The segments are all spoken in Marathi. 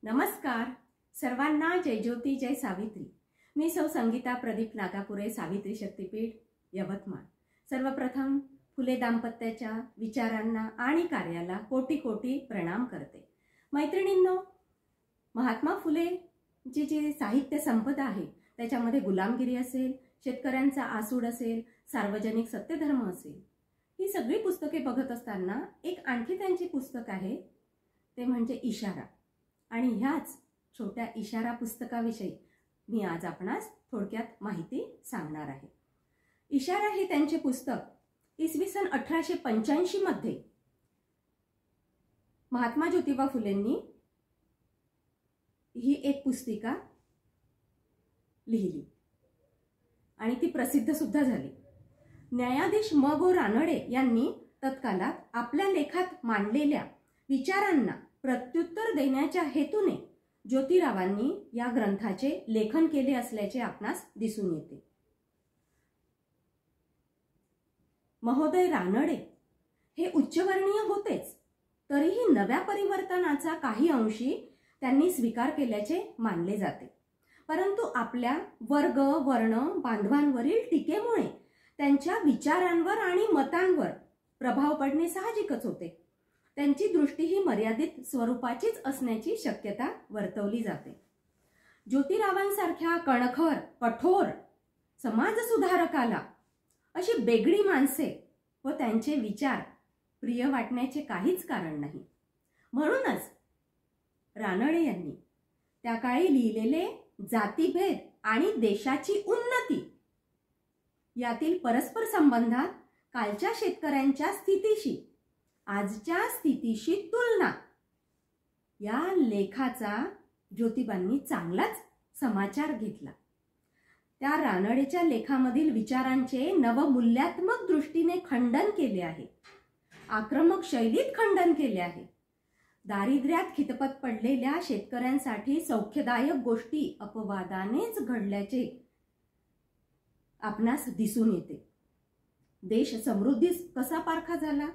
नमस्कार सर्वांना, जय ज्योती जय सावित्री। मी सौ संगीता प्रदीप नागापुरे, सावित्री शक्तीपीठ यवतमाळ। सर्वप्रथम फुले दाम्पत्याच्या विचारांना आणि कार्याला कोटी कोटी प्रणाम करते। मैत्रिणींनो, महात्मा फुले जी साहित्य संपदा आहे त्याच्यामध्ये गुलामगिरी असेल, शेतकऱ्यांचा आसूड असेल, सार्वजनिक सत्यधर्म असेल, ही सगळी पुस्तके बघत असताना एक आणखी त्यांची पुस्तक आहे ते म्हणजे इशारा। आणि ह्याच छोट्या इशारा पुस्तकाविषयी मी आज आपणास थोडक्यात माहिती सांगणार आहे। इशारा हे त्यांचे पुस्तक इसवी सन 1885 मध्ये महात्मा ज्योतिबा फुलेंनी ही एक पुस्तिका लिहिली आणि ती प्रसिद्ध सुद्धा झाली। न्यायाधीश म गो रानडे यांनी तत्कालात आपल्या लेखात मांडलेल्या विचारांना प्रत्युत्तर देण्याच्या हेतूने ज्योतिरावांनी या ग्रंथाचे लेखन केले असल्याचे आपणास दिसून येते। महोदय रानडे हे उच्चवर्णीय होतेच, तरीही नव्या परिवर्तनाचा काही अंशी त्यांनी स्वीकार केल्याचे मानले जाते। परंतु आपल्या वर्ग वर्ण बांधवांवरील टीकेमुळे त्यांच्या विचारांवर आणि मतांवर प्रभाव पडणे साहजिकच होते। त्यांची दृष्टी ही मर्यादित स्वरूपाचीच असण्याची शक्यता वर्तवली जाते। ज्योतिरावांसारख्या कणखर कठोर समाजसुधारकाला अशी बेगडी माणसे व त्यांचे विचार प्रिय वाटण्याचे काहीच कारण नाही। म्हणूनच रानडे यांनी त्या काळी लिहिलेले जातीभेद आणि देशाची उन्नती यातील परस्पर संबंधात कालच्या शेतकऱ्यांच्या स्थितीशी आजच्या स्थितीशी तुलना या लेखाचा ज्योतिबांनी चांगलाच समाचार घेतला। त्या रानडेच्या लेखामधील विचारांचे नवमूल्यात्मक दृष्टीने खंडन केले आहे, आक्रमक शैलीत खंडन केले आहे। दारिद्र्यात खितपत पडलेल्या शेतकऱ्यांसाठी सौख्यदायक गोष्टी अपवादानेच घडल्याचे आपणास दिसून येते। देश समृद्धीस कसा पारखा झाला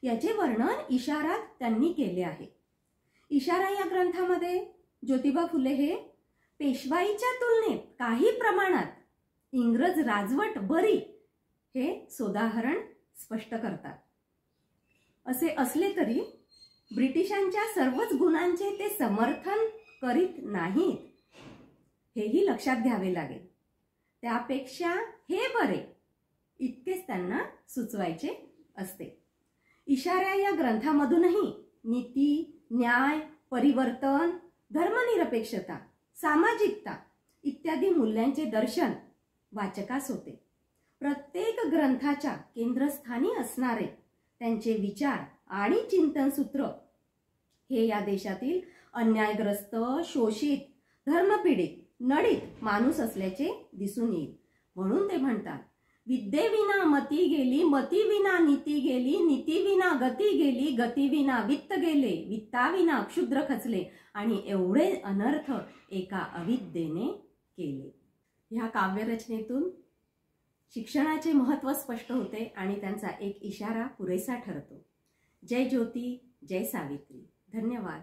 याचे वर्णन इशारात त्यांनी केले आहे। इशारा या ग्रंथामध्ये ज्योतिबा फुले हे पेशवाईच्या तुलनेत काही प्रमाणात इंग्रज राजवट बरी हे सोदाहरण स्पष्ट करतात। असे असले तरी ब्रिटिशांच्या सर्वच गुणांचे ते समर्थन करीत नाहीत, हेही लक्षात घ्यावे लागेल। त्यापेक्षा हे बरे इतकेच त्यांना सुचवायचे असते। इशारा या ग्रंथामधूनही नीती, न्याय, परिवर्तन, धर्मनिरपेक्षता, सामाजिकता इत्यादी मूल्यांचे दर्शन वाचकास होते। प्रत्येक ग्रंथाच्या केंद्रस्थानी असणारे त्यांचे विचार आणि चिंतन सूत्र हे या देशातील अन्यायग्रस्त, शोषित, धर्मपीडित, नडीत माणूस असल्याचे दिसून येईल। म्हणून ते म्हणतात, विद्येविना मती गेली, मतीविना नीती गेली, नीतीविना गती गेली, गतीविना वित्त गेले, वित्ताविना क्षुद्र खचले आणि एवढे अनर्थ एका अविद्येने केले। ह्या काव्यरचनेतून शिक्षणाचे महत्त्व स्पष्ट होते आणि त्यांचा एक इशारा पुरेसा ठरतो। जय ज्योती जय सावित्री। धन्यवाद।